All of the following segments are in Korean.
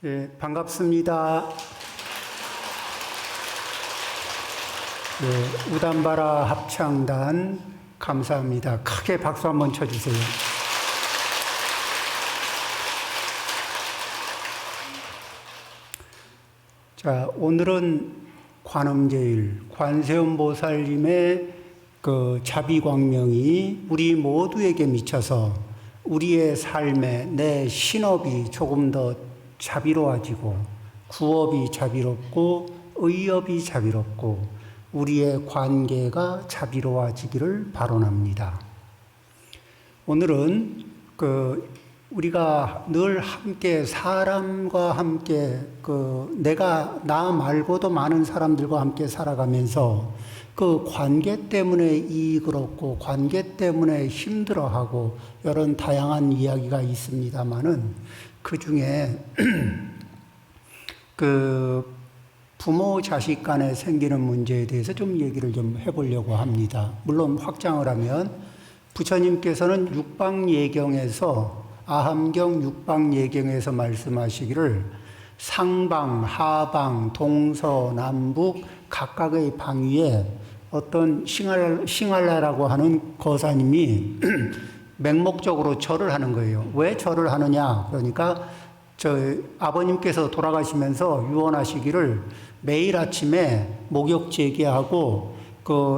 예, 반갑습니다. 예, 우담바라 합창단 감사합니다. 크게 박수 한번 쳐주세요. 자, 오늘은 관음제일, 관세음보살님의 그 자비광명이 우리 모두에게 미쳐서 우리의 삶에 내 신업이 조금 더 자비로워지고 구업이 자비롭고 의업이 자비롭고 우리의 관계가 자비로워지기를 바라옵니다. 오늘은 우리가 늘 함께 사람과 함께 내가 나 말고도 많은 사람들과 함께 살아가면서 그 관계 때문에 이익을 얻고 관계 때문에 힘들어하고 이런 다양한 이야기가 있습니다만은 그 중에 부모 자식 간에 생기는 문제에 대해서 좀 얘기를 좀 해보려고 합니다. 물론 확장을 하면 부처님께서는 육방예경에서 아함경 육방예경에서 말씀하시기를 상방, 하방, 동서남북 각각의 방 위에 어떤 싱할라라고 하는 거사님이 맹목적으로 절을 하는 거예요. 왜 절을 하느냐? 그러니까 아버님께서 돌아가시면서 유언하시기를 매일 아침에 목욕 제기하고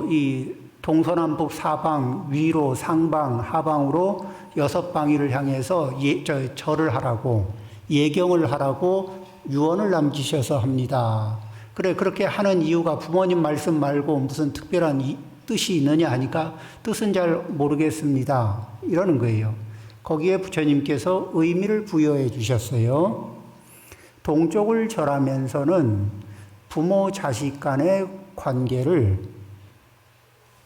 이 동서남북 사방 위로 상방 하방으로 6방위를 향해서 절을 하라고 예경을 하라고 유언을 남기셔서 합니다. 그래 그렇게 하는 이유가 부모님 말씀 말고 무슨 특별한 뜻이 있느냐 하니까 뜻은 잘 모르겠습니다. 이러는 거예요. 거기에 부처님께서 의미를 부여해 주셨어요. 동쪽을 절하면서는 부모 자식 간의 관계를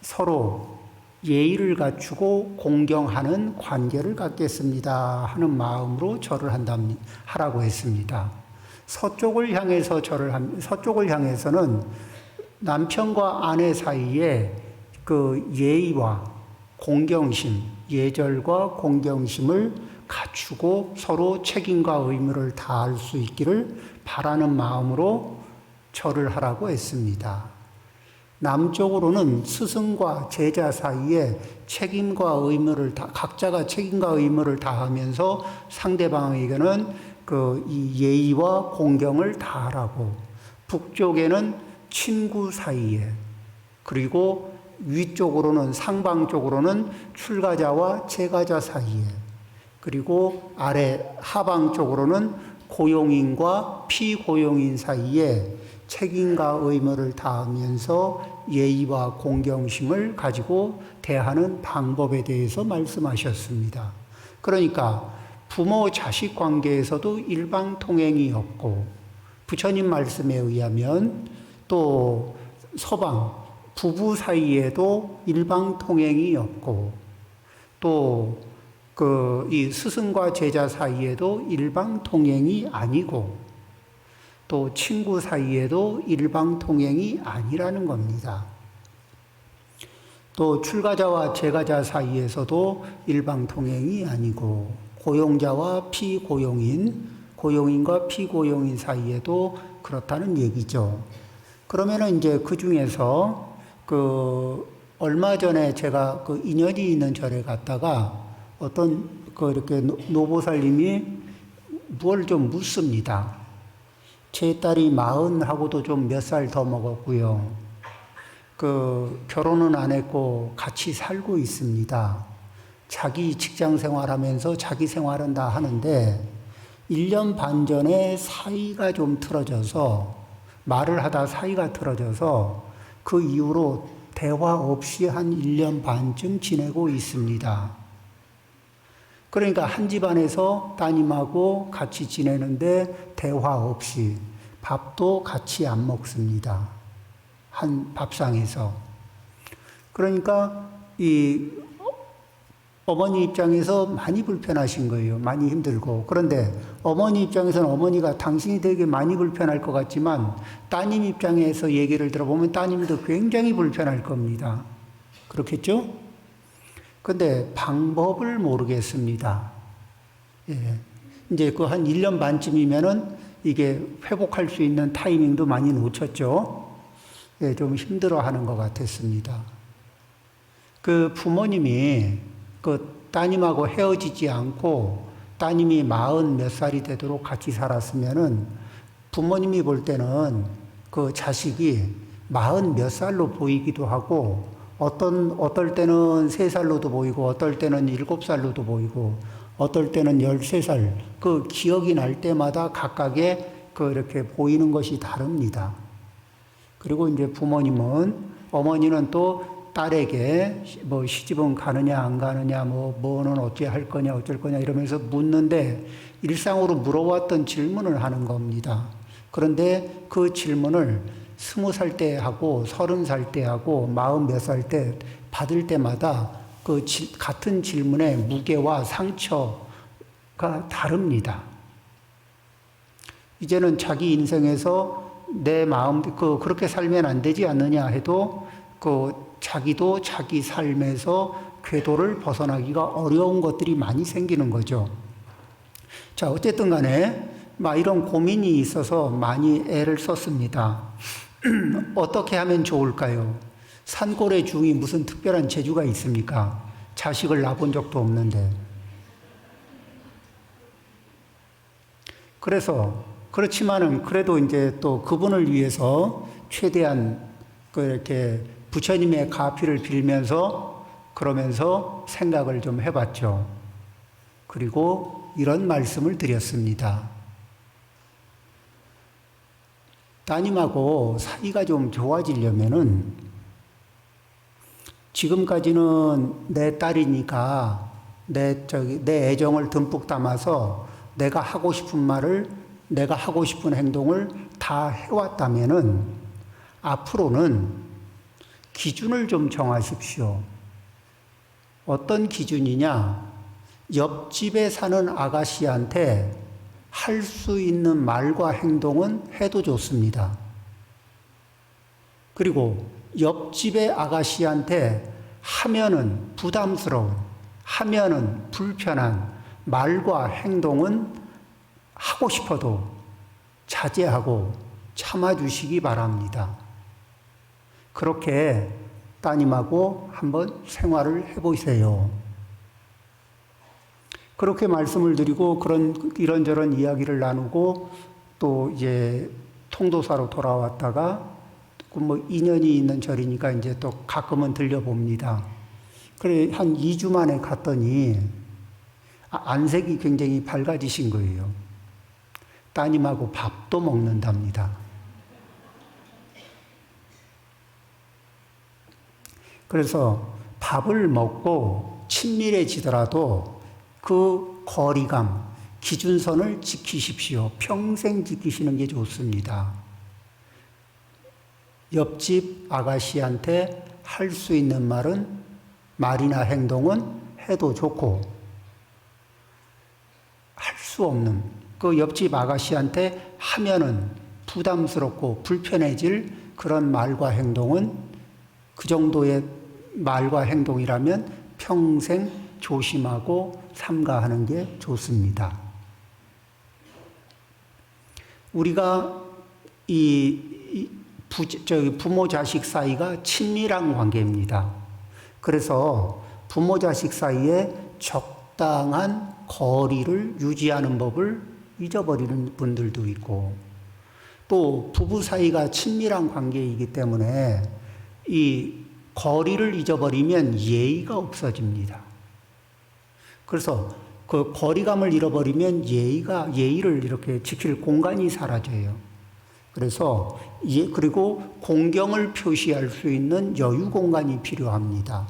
서로 예의를 갖추고 공경하는 관계를 갖겠습니다 하는 마음으로 절을 하라고 했습니다. 서쪽을 향해서는 남편과 아내 사이에 예의와 공경심, 예절과 공경심을 갖추고 서로 책임과 의무를 다할 수 있기를 바라는 마음으로 절을 하라고 했습니다. 남쪽으로는 스승과 제자 사이에 각자가 책임과 의무를 다하면서 상대방에게는 이 예의와 공경을 다하라고, 북쪽에는 친구 사이에, 그리고 위쪽으로는 상방 쪽으로는 출가자와 제가자 사이에, 그리고 아래 하방 쪽으로는 고용인과 피고용인 사이에 책임과 의무를 다하면서 예의와 공경심을 가지고 대하는 방법에 대해서 말씀하셨습니다. 그러니까 부모 자식 관계에서도 일방통행이 없고, 부처님 말씀에 의하면 또 서방 부부 사이에도 일방통행이 없고, 또 이 스승과 제자 사이에도 일방통행이 아니고, 또 친구 사이에도 일방통행이 아니라는 겁니다. 또 출가자와 제가자 사이에서도 일방통행이 아니고, 고용자와 피고용인, 고용인과 피고용인 사이에도 그렇다는 얘기죠. 그러면은 이제 그 중에서 얼마 전에 제가 인연이 있는 절에 갔다가 어떤 이렇게 노보살님이 뭘 좀 묻습니다. 제 딸이 40하고도 좀 몇 살 더 먹었고요. 결혼은 안 했고 같이 살고 있습니다. 자기 직장 생활하면서 자기 생활은 다 하는데 1년 반 전에 사이가 좀 틀어져서 말을 하다 사이가 틀어져서 그 이후로 대화 없이 한 1년 반쯤 지내고 있습니다. 그러니까 한 집안에서 따님하고 같이 지내는데 대화 없이 밥도 같이 안 먹습니다. 한 밥상에서. 그러니까 이 어머니 입장에서 많이 불편하신 거예요. 많이 힘들고. 그런데 어머니 입장에서는 어머니가 당신이 되게 많이 불편할 것 같지만 따님 입장에서 얘기를 들어보면 따님도 굉장히 불편할 겁니다. 그렇겠죠? 근데 방법을 모르겠습니다. 예. 이제 한 1년 반쯤이면은 이게 회복할 수 있는 타이밍도 많이 놓쳤죠. 예, 좀 힘들어하는 것 같았습니다. 그 부모님이 그 따님하고 헤어지지 않고 따님이 40 몇 살이 되도록 같이 살았으면은 부모님이 볼 때는 그 자식이 40 몇 살로 보이기도 하고 어떨 때는 3살로도 보이고 어떨 때는 7살로도 보이고 어떨 때는 13살 그 기억이 날 때마다 각각의 그 이렇게 보이는 것이 다릅니다. 그리고 이제 어머니는 또 딸에게 뭐 시집은 가느냐 안 가느냐 뭐는 어찌 할 거냐 어쩔 거냐 이러면서 묻는데 일상으로 물어왔던 질문을 하는 겁니다. 그런데 그 질문을 20살 때 하고 30살 때 하고 40 몇 살 때 받을 때마다 그 같은 질문의 무게와 상처가 다릅니다. 이제는 자기 인생에서 내 마음 그렇게 살면 안 되지 않느냐 해도 자기도 자기 삶에서 궤도를 벗어나기가 어려운 것들이 많이 생기는 거죠. 자, 어쨌든 간에 이런 고민이 있어서 많이 애를 썼습니다. 어떻게 하면 좋을까요? 산골의 중이 무슨 특별한 재주가 있습니까? 자식을 낳아본 적도 없는데. 그렇지만은 그래도 이제 또 그분을 위해서 최대한 이렇게 부처님의 가피를 빌면서 그러면서 생각을 좀 해봤죠. 그리고 이런 말씀을 드렸습니다. 따님하고 사이가 좀 좋아지려면은 지금까지는 내 딸이니까 내 애정을 듬뿍 담아서 내가 하고 싶은 말을 내가 하고 싶은 행동을 다 해왔다면은 앞으로는 기준을 좀 정하십시오. 어떤 기준이냐? 옆집에 사는 아가씨한테 할 수 있는 말과 행동은 해도 좋습니다. 그리고 옆집의 아가씨한테 하면은 부담스러운, 하면은 불편한 말과 행동은 하고 싶어도 자제하고 참아주시기 바랍니다. 그렇게 따님하고 한번 생활을 해보세요. 그렇게 말씀을 드리고 이런저런 이야기를 나누고 또 이제 통도사로 돌아왔다가 인연이 있는 절이니까 이제 또 가끔은 들려봅니다. 그래 한 2주 만에 갔더니 안색이 굉장히 밝아지신 거예요. 따님하고 밥도 먹는답니다. 그래서 밥을 먹고 친밀해지더라도 그 거리감, 기준선을 지키십시오. 평생 지키시는 게 좋습니다. 옆집 아가씨한테 할 수 있는 말이나 행동은 해도 좋고, 할 수 없는, 그 옆집 아가씨한테 하면은 부담스럽고 불편해질 그런 말과 행동은 그 정도의 말과 행동이라면 평생 조심하고 삼가하는 게 좋습니다. 우리가 부모 자식 사이가 친밀한 관계입니다. 그래서 부모 자식 사이에 적당한 거리를 유지하는 법을 잊어버리는 분들도 있고, 또 부부 사이가 친밀한 관계이기 때문에 이 거리를 잊어버리면 예의가 없어집니다. 그래서 그 거리감을 잃어버리면 예의를 이렇게 지킬 공간이 사라져요. 그래서 그리고 공경을 표시할 수 있는 여유 공간이 필요합니다.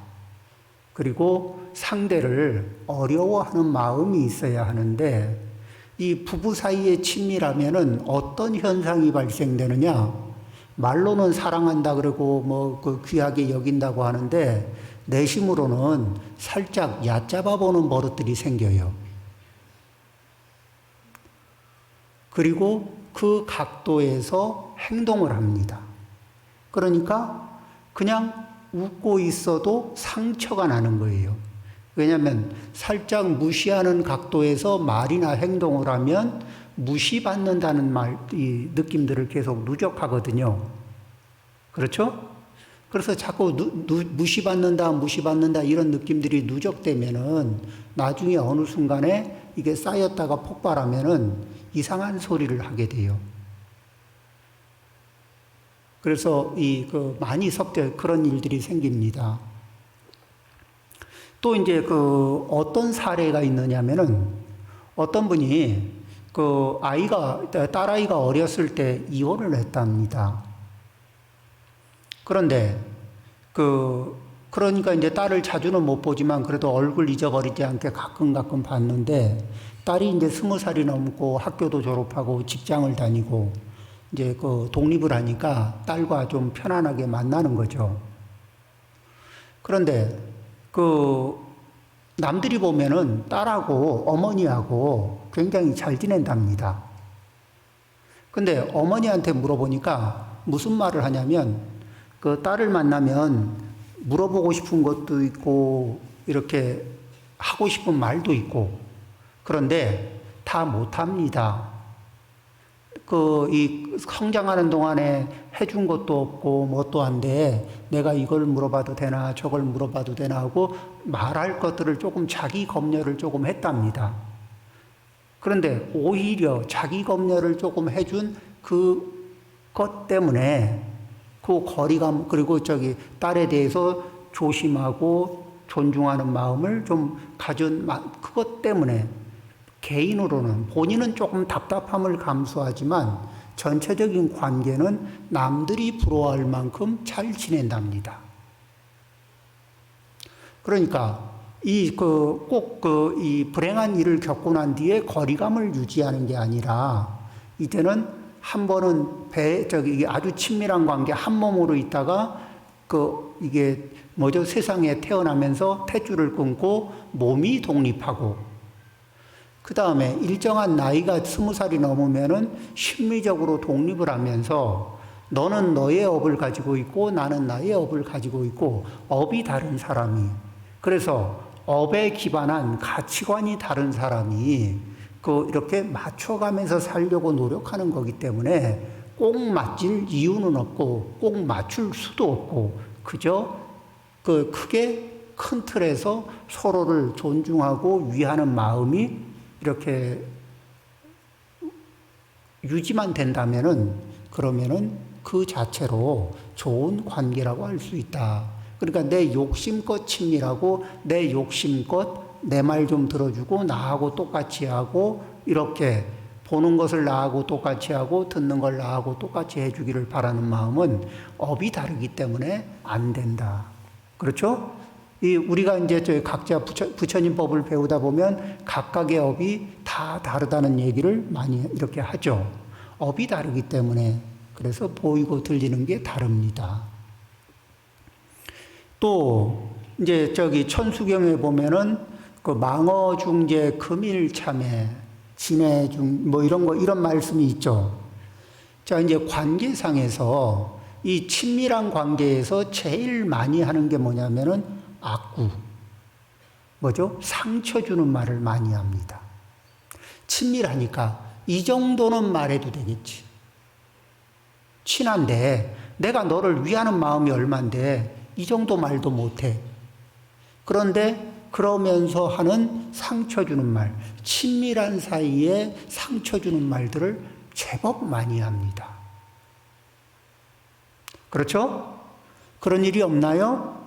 그리고 상대를 어려워하는 마음이 있어야 하는데, 이 부부 사이에 친밀하면은 어떤 현상이 발생되느냐? 말로는 사랑한다 그러고 귀하게 여긴다고 하는데 내심으로는 살짝 얕잡아 보는 버릇들이 생겨요. 그리고 그 각도에서 행동을 합니다. 그러니까 그냥 웃고 있어도 상처가 나는 거예요. 왜냐하면 살짝 무시하는 각도에서 말이나 행동을 하면 무시받는다는 이 느낌들을 계속 누적하거든요. 그렇죠? 그래서 자꾸 무시받는다 이런 느낌들이 누적되면은 나중에 어느 순간에 이게 쌓였다가 폭발하면은 이상한 소리를 하게 돼요. 그래서 많이 그런 일들이 생깁니다. 또 이제 어떤 사례가 있느냐면은 어떤 분이 딸아이가 어렸을 때 이혼을 했답니다. 그런데 그러니까 이제 딸을 자주는 못 보지만 그래도 얼굴 잊어버리지 않게 가끔 봤는데 딸이 이제 20살이 넘고 학교도 졸업하고 직장을 다니고 이제 독립을 하니까 딸과 좀 편안하게 만나는 거죠. 그런데 남들이 보면은 딸하고 어머니하고 굉장히 잘 지낸답니다. 근데 어머니한테 물어보니까 무슨 말을 하냐면 딸을 만나면 물어보고 싶은 것도 있고 이렇게 하고 싶은 말도 있고 그런데 다 못합니다. 이 성장하는 동안에 해준 것도 없고 뭣도 안 돼. 내가 이걸 물어봐도 되나 저걸 물어봐도 되나 하고 말할 것들을 조금 자기 검열을 조금 했답니다. 그런데 오히려 자기 검열을 조금 해준 그것 때문에 그 거리감 그리고 딸에 대해서 조심하고 존중하는 마음을 좀 가진 그것 때문에 개인으로는 본인은 조금 답답함을 감수하지만 전체적인 관계는 남들이 부러워할 만큼 잘 지낸답니다. 그러니까 이 불행한 일을 겪고 난 뒤에 거리감을 유지하는 게 아니라 이제는 한 번은 이게 아주 친밀한 관계 한 몸으로 있다가 이게 세상에 태어나면서 탯줄을 끊고 몸이 독립하고 그 다음에 일정한 나이가 20살이 넘으면은 심리적으로 독립을 하면서 너는 너의 업을 가지고 있고 나는 나의 업을 가지고 있고 업이 다른 사람이 그래서 업에 기반한 가치관이 다른 사람이 이렇게 맞춰가면서 살려고 노력하는 거기 때문에 꼭 맞을 이유는 없고 꼭 맞출 수도 없고 그저 크게 큰 틀에서 서로를 존중하고 위하는 마음이 이렇게 유지만 된다면은 그러면은 그 자체로 좋은 관계라고 할 수 있다. 그러니까 내 욕심껏 친밀하고 내 욕심껏 내 말 좀 들어주고 나하고 똑같이 하고 이렇게 보는 것을 나하고 똑같이 하고 듣는 걸 나하고 똑같이 해주기를 바라는 마음은 업이 다르기 때문에 안 된다. 그렇죠? 우리가 이제 각자 부처님 법을 배우다 보면 각각의 업이 다 다르다는 얘기를 많이 이렇게 하죠. 업이 다르기 때문에 그래서 보이고 들리는 게 다릅니다. 또 이제 천수경에 보면은 망어중재 금일참회 진해중 이런 말씀이 있죠. 자 이제 관계상에서 이 친밀한 관계에서 제일 많이 하는 게 뭐냐면은 악구, 상처 주는 말을 많이 합니다. 친밀하니까 이 정도는 말해도 되겠지. 친한데 내가 너를 위하는 마음이 얼만데 이 정도 말도 못해. 그런데 그러면서 하는 상처 주는 말, 친밀한 사이에 상처 주는 말들을 제법 많이 합니다. 그렇죠? 그런 일이 없나요?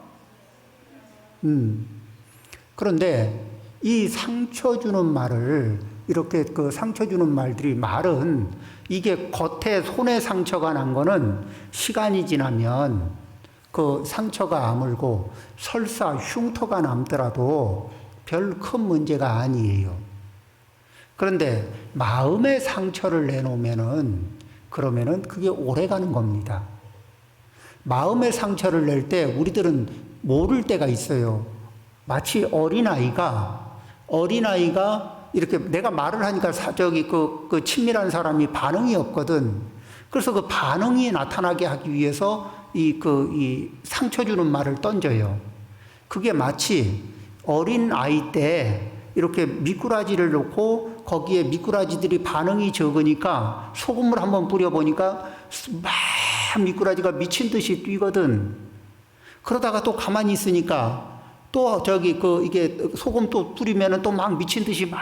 그런데 이 상처 주는 말을 이렇게 상처 주는 말은 이게 겉에 손에 상처가 난 거는 시간이 지나면 상처가 아물고 설사 흉터가 남더라도 별 큰 문제가 아니에요. 그런데 마음의 상처를 그러면은 그게 오래 가는 겁니다. 마음의 상처를 낼 때 우리들은 모를 때가 있어요. 마치 어린아이가 이렇게 내가 말을 하니까 친밀한 사람이 반응이 없거든. 그래서 그 반응이 나타나게 하기 위해서 이 상처 주는 말을 던져요. 그게 마치 어린아이 때 이렇게 미꾸라지를 놓고 거기에 미꾸라지들이 반응이 적으니까 소금을 한번 뿌려보니까 막 미꾸라지가 미친 듯이 뛰거든. 그러다가 또 가만히 있으니까 또 이게 소금 또 뿌리면은 또 막 미친 듯이 막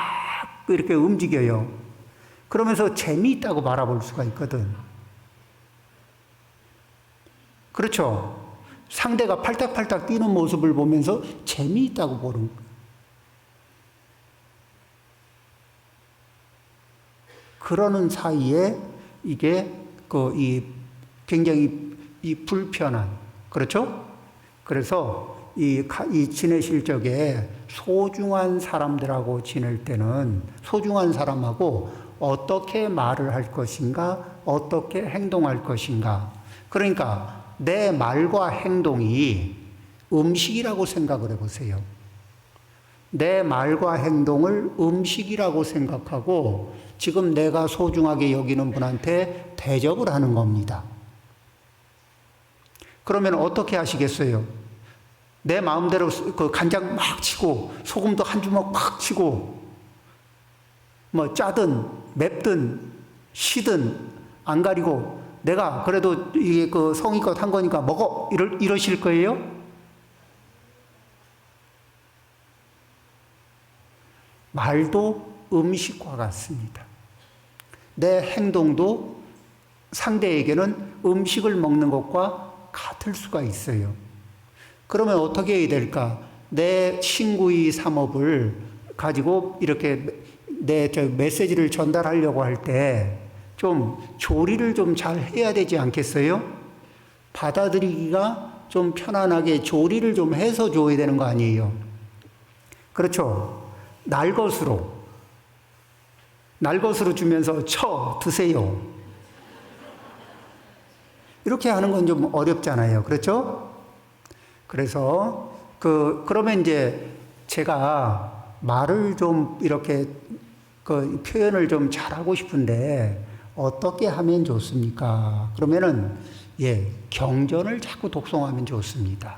이렇게 움직여요. 그러면서 재미있다고 바라볼 수가 있거든. 그렇죠? 상대가 팔딱팔딱 뛰는 모습을 보면서 재미있다고 보는 거예요. 그러는 사이에 이게 굉장히 불편한, 그렇죠? 그래서 이 지내실 적에 소중한 사람들하고 지낼 때는 소중한 사람하고 어떻게 말을 할 것인가, 어떻게 행동할 것인가. 그러니까 내 말과 행동이 음식이라고 생각을 해보세요. 내 말과 행동을 음식이라고 생각하고 지금 내가 소중하게 여기는 분한테 대접을 하는 겁니다. 그러면 어떻게 하시겠어요? 내 마음대로 그 간장 막 치고 소금도 한 주먹 막 치고 뭐 짜든 맵든 시든 안 가리고 내가 그래도 이게 그 성의껏 한 거니까 먹어 이러실 거예요? 말도 음식과 같습니다. 내 행동도 상대에게는 음식을 먹는 것과 같을 수가 있어요. 그러면 어떻게 해야 될까? 내 친구의 삼업을 가지고 이렇게 내 메시지를 전달하려고 할 때 좀 조리를 좀 잘 해야 되지 않겠어요? 받아들이기가 좀 편안하게 조리를 좀 해서 줘야 되는 거 아니에요? 그렇죠? 날것으로 주면서 드세요. 이렇게 하는 건 좀 어렵잖아요. 그렇죠? 그래서 그러면 이제 제가 말을 좀 이렇게 표현을 좀 잘하고 싶은데 어떻게 하면 좋습니까? 그러면은 경전을 자꾸 독송하면 좋습니다.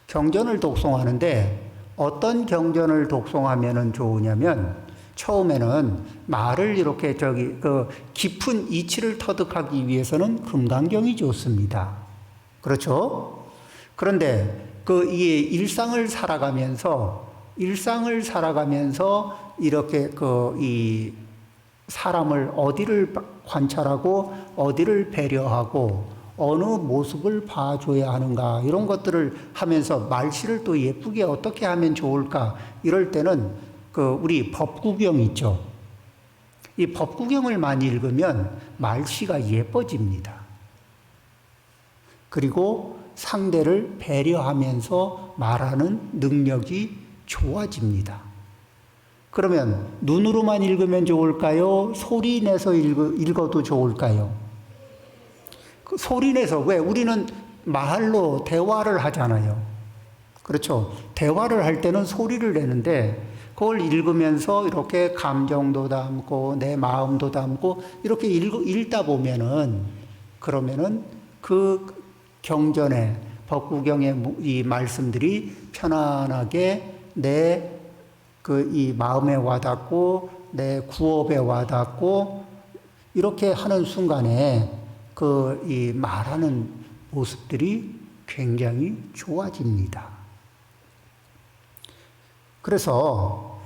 경전을 독송하는데 어떤 경전을 독송하면은 좋으냐면 처음에는 말을 이렇게 깊은 이치를 터득하기 위해서는 금강경이 좋습니다. 그렇죠? 그런데 이 일상을 살아가면서 이렇게 이 사람을 어디를 관찰하고 어디를 배려하고 어느 모습을 봐줘야 하는가 이런 것들을 하면서 말씨를 또 예쁘게 어떻게 하면 좋을까 이럴 때는 우리 법구경 있죠. 이 법구경을 많이 읽으면 말씨가 예뻐집니다. 그리고 상대를 배려하면서 말하는 능력이 좋아집니다. 그러면 눈으로만 읽으면 좋을까요? 소리 내서 읽어도 좋을까요? 소리 내서, 왜? 우리는 말로 대화를 하잖아요. 그렇죠? 대화를 할 때는 소리를 내는데 그걸 읽으면서 이렇게 감정도 담고 내 마음도 담고 이렇게 읽다 보면은 그러면은 그 경전의 법구경의 이 말씀들이 편안하게 내 이 마음에 와닿고 내 구업에 와닿고 이렇게 하는 순간에 이 말하는 모습들이 굉장히 좋아집니다. 그래서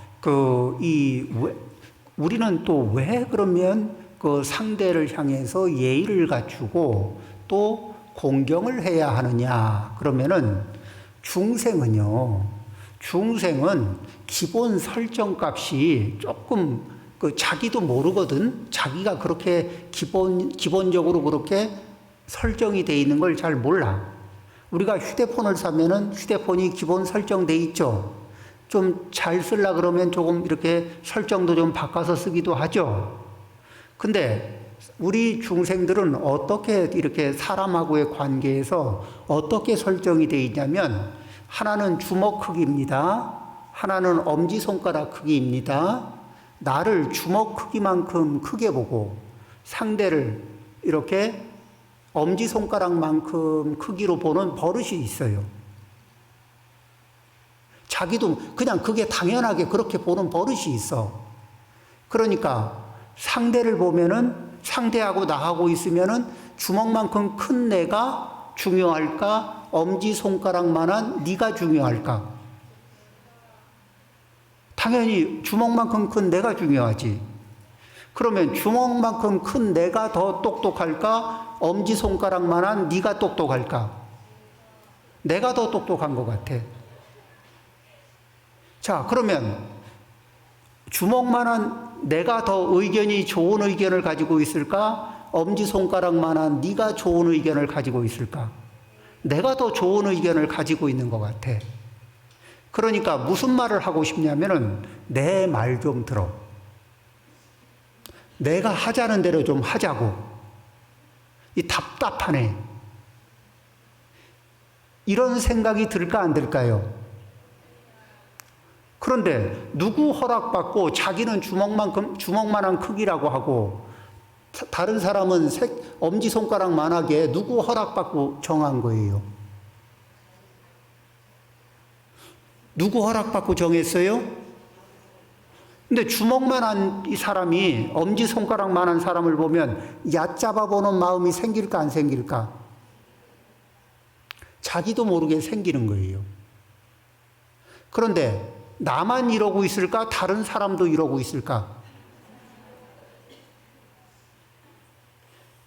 우리는 또 왜 그러면 상대를 향해서 예의를 갖추고 또 공경을 해야 하느냐? 그러면은 중생은 기본 설정값이 조금 자기도 모르거든. 자기가 그렇게 기본적으로 그렇게 설정이 돼 있는 걸 잘 몰라. 우리가 휴대폰을 사면은 휴대폰이 기본 설정돼 있죠. 좀 잘 쓰려 그러면 조금 이렇게 설정도 좀 바꿔서 쓰기도 하죠. 근데 우리 중생들은 어떻게 이렇게 사람하고의 관계에서 어떻게 설정이 돼 있냐면 하나는 주먹 크기입니다. 하나는 엄지손가락 크기입니다. 나를 주먹 크기만큼 크게 보고 상대를 이렇게 엄지손가락만큼 크기로 보는 버릇이 있어요. 자기도 그냥 그게 당연하게 그렇게 보는 버릇이 있어. 그러니까 상대를 보면은 상대하고 나하고 있으면은 주먹만큼 큰 내가 중요할까? 엄지손가락만한 네가 중요할까? 당연히 주먹만큼 큰 내가 중요하지. 그러면 주먹만큼 큰 내가 더 똑똑할까? 엄지손가락만한 네가 똑똑할까? 내가 더 똑똑한 것 같아. 자, 그러면 주먹만한 내가 더 의견이 좋은 의견을 가지고 있을까? 엄지손가락만한 네가 좋은 의견을 가지고 있을까? 내가 더 좋은 의견을 가지고 있는 것 같아. 그러니까 무슨 말을 하고 싶냐면은 내 말 좀 들어. 내가 하자는 대로 좀 하자고. 이 답답하네. 이런 생각이 들까 안 들까요? 그런데 누구 허락받고 자기는 주먹만한 크기라고 하고 다른 사람은 엄지손가락만하게 누구 허락받고 정한 거예요? 누구 허락받고 정했어요? 근데 주먹만한 이 사람이 엄지손가락만한 사람을 보면 얕잡아 보는 마음이 생길까 안 생길까? 자기도 모르게 생기는 거예요. 그런데 나만 이러고 있을까? 다른 사람도 이러고 있을까?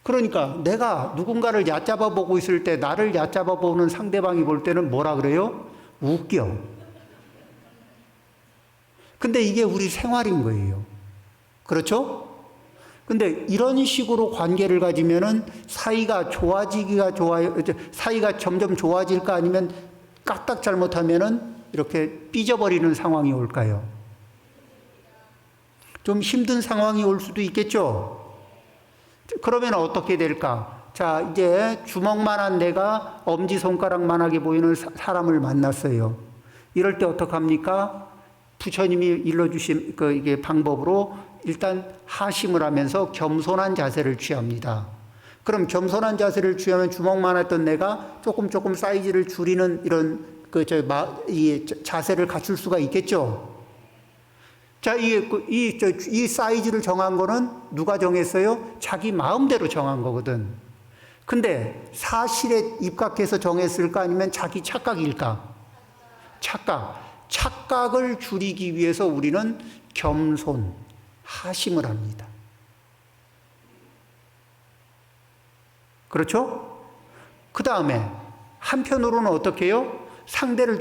그러니까 내가 누군가를 얕잡아 보고 있을 때 나를 얕잡아 보는 상대방이 볼 때는 뭐라 그래요? 웃겨. 근데 이게 우리 생활인 거예요. 그렇죠? 근데 이런 식으로 관계를 가지면은 사이가 사이가 점점 좋아질까 아니면 까딱 잘못하면은 이렇게 삐져버리는 상황이 올까요? 좀 힘든 상황이 올 수도 있겠죠? 그러면 어떻게 될까? 자, 이제 주먹만한 내가 엄지손가락만하게 보이는 사람을 만났어요. 이럴 때 어떡합니까? 부처님이 일러주신 이게 방법으로 일단 하심을 하면서 겸손한 자세를 취합니다. 그럼 겸손한 자세를 취하면 주먹만했던 내가 조금 사이즈를 줄이는 이런 이 자세를 갖출 수가 있겠죠. 자, 이 사이즈를 정한 거는 누가 정했어요? 자기 마음대로 정한 거거든. 근데 사실에 입각해서 정했을까 아니면 자기 착각일까? 착각을 줄이기 위해서 우리는 겸손, 하심을 합니다. 그렇죠? 그 다음에 한편으로는 어떻게 해요? 상대를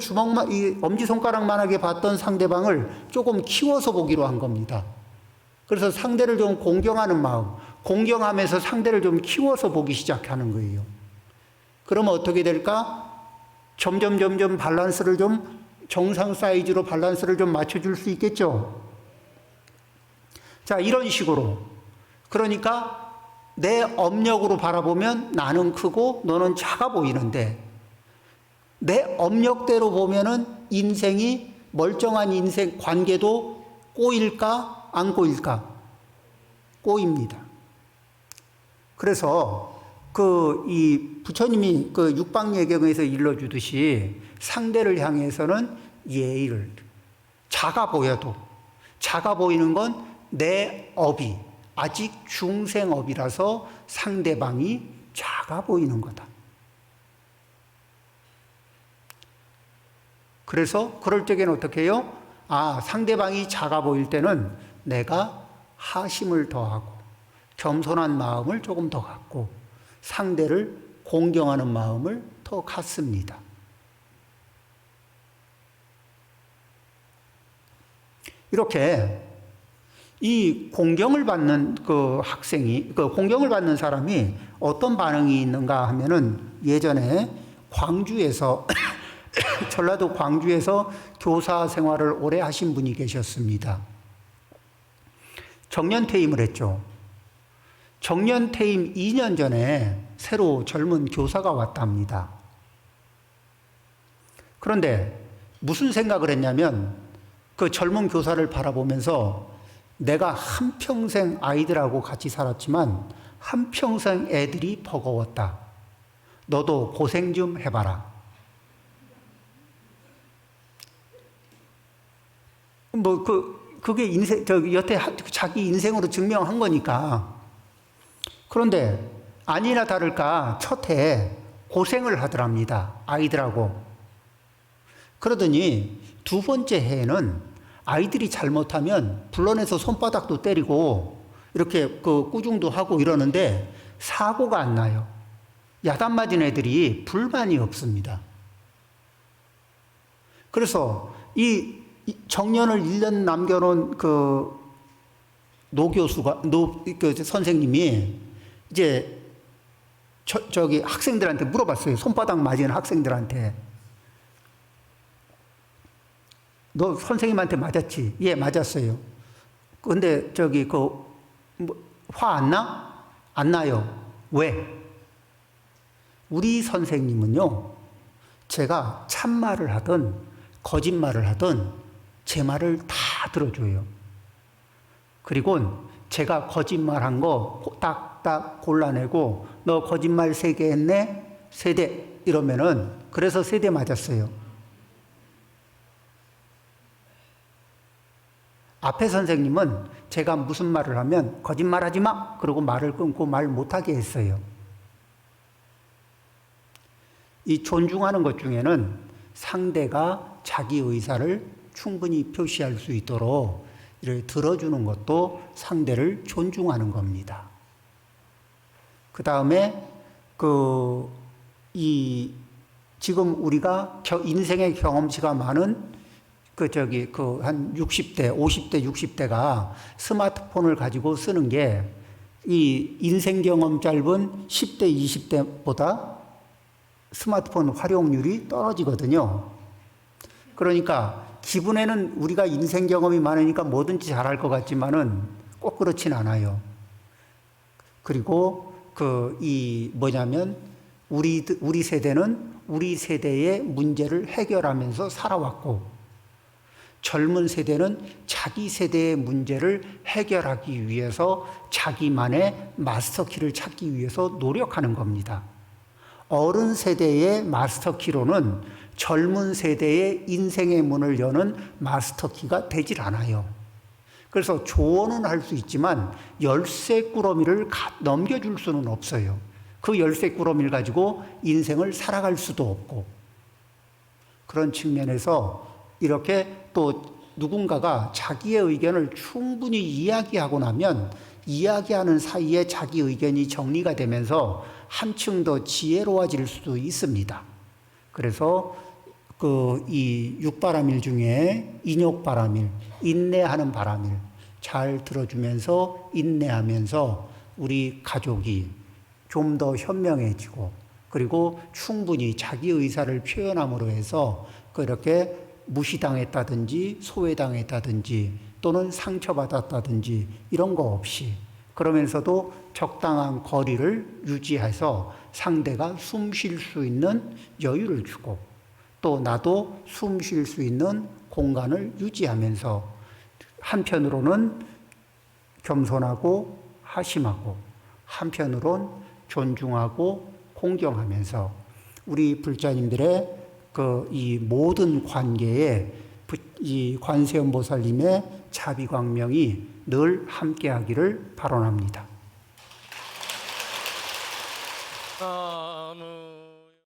이 엄지손가락만하게 봤던 상대방을 조금 키워서 보기로 한 겁니다. 그래서 상대를 좀 공경하는 마음, 공경하면서 상대를 좀 키워서 보기 시작하는 거예요. 그러면 어떻게 될까? 점점 밸런스를 좀 정상 사이즈로 밸런스를 좀 맞춰줄 수 있겠죠. 자, 이런 식으로. 그러니까 내 업력으로 바라보면 나는 크고 너는 작아 보이는데 내 업력대로 보면은 인생이 멀쩡한 인생 관계도 꼬일까 안 꼬일까? 꼬입니다. 그래서 이 부처님이 육방예경에서 일러주듯이 상대를 향해서는 예의를 작아 보이는 건 내 업이 아직 중생업이라서 상대방이 작아 보이는 거다. 그래서 그럴 적에는 어떻게 해요? 상대방이 작아 보일 때는 내가 하심을 더하고 겸손한 마음을 조금 더 갖고 상대를 공경하는 마음을 더 갖습니다. 이렇게 이 공경을 받는 공경을 받는 사람이 어떤 반응이 있는가 하면은 예전에 광주에서 전라도 광주에서 교사 생활을 오래 하신 분이 계셨습니다. 정년퇴임을 했죠. 정년퇴임 2년 전에 새로 젊은 교사가 왔답니다. 그런데 무슨 생각을 했냐면 그 젊은 교사를 바라보면서 내가 한평생 아이들하고 같이 살았지만 한평생 애들이 버거웠다. 너도 고생 좀 해봐라. 그게 여태 자기 인생으로 증명한 거니까. 그런데 아니나 다를까 첫 해에 고생을 하더랍니다. 아이들하고. 그러더니 두 번째 해에는 아이들이 잘못하면 불러내서 손바닥도 때리고 이렇게 꾸중도 하고 이러는데 사고가 안 나요. 야단 맞은 애들이 불만이 없습니다. 그래서 이 정년을 1년 남겨놓은 노 교수가, 선생님이 이제 저기 학생들한테 물어봤어요. 손바닥 맞은 학생들한테. 너 선생님한테 맞았지? 예, 맞았어요. 근데 화 안 나? 안 나요. 왜? 우리 선생님은요, 제가 참말을 하든 거짓말을 하든 제 말을 다 들어줘요. 그리고 제가 거짓말한 거 딱딱 골라내고 너 거짓말 3개 했네? 3대 이러면은 그래서 3대 맞았어요. 앞에 선생님은 제가 무슨 말을 하면 거짓말하지 마! 그러고 말을 끊고 말 못하게 했어요. 이 존중하는 것 중에는 상대가 자기 의사를 충분히 표시할 수 있도록 이렇게 들어주는 것도 상대를 존중하는 겁니다. 그 다음에 지금 우리가 인생의 경험치가 많은 한 60대, 50대, 60대가 스마트폰을 가지고 쓰는 게 이 인생 경험 짧은 10대, 20대보다 스마트폰 활용률이 떨어지거든요. 그러니까 기분에는 우리가 인생 경험이 많으니까 뭐든지 잘할 것 같지만은 꼭 그렇진 않아요. 그리고 우리 세대는 우리 세대의 문제를 해결하면서 살아왔고, 젊은 세대는 자기 세대의 문제를 해결하기 위해서 자기만의 마스터키를 찾기 위해서 노력하는 겁니다. 어른 세대의 마스터키로는 젊은 세대의 인생의 문을 여는 마스터키가 되질 않아요. 그래서 조언은 할 수 있지만 열쇠 꾸러미를 넘겨줄 수는 없어요. 그 열쇠 꾸러미를 가지고 인생을 살아갈 수도 없고, 그런 측면에서 이렇게 또 누군가가 자기의 의견을 충분히 이야기하고 나면 이야기하는 사이에 자기 의견이 정리가 되면서 한층 더 지혜로워질 수도 있습니다. 그래서 이 육바람일 중에 인욕바람일, 인내하는 바람일 잘 들어주면서 인내하면서 우리 가족이 좀 더 현명해지고, 그리고 충분히 자기 의사를 표현함으로 해서 그렇게 무시당했다든지 소외당했다든지 또는 상처받았다든지 이런 거 없이, 그러면서도 적당한 거리를 유지해서 상대가 숨 쉴 수 있는 여유를 주고, 또 나도 숨 쉴 수 있는 공간을 유지하면서 한편으로는 겸손하고 하심하고 한편으론 존중하고 공경하면서 우리 불자님들의 이 모든 관계에 이 관세음보살님의 자비광명이 늘 함께하기를 발언합니다.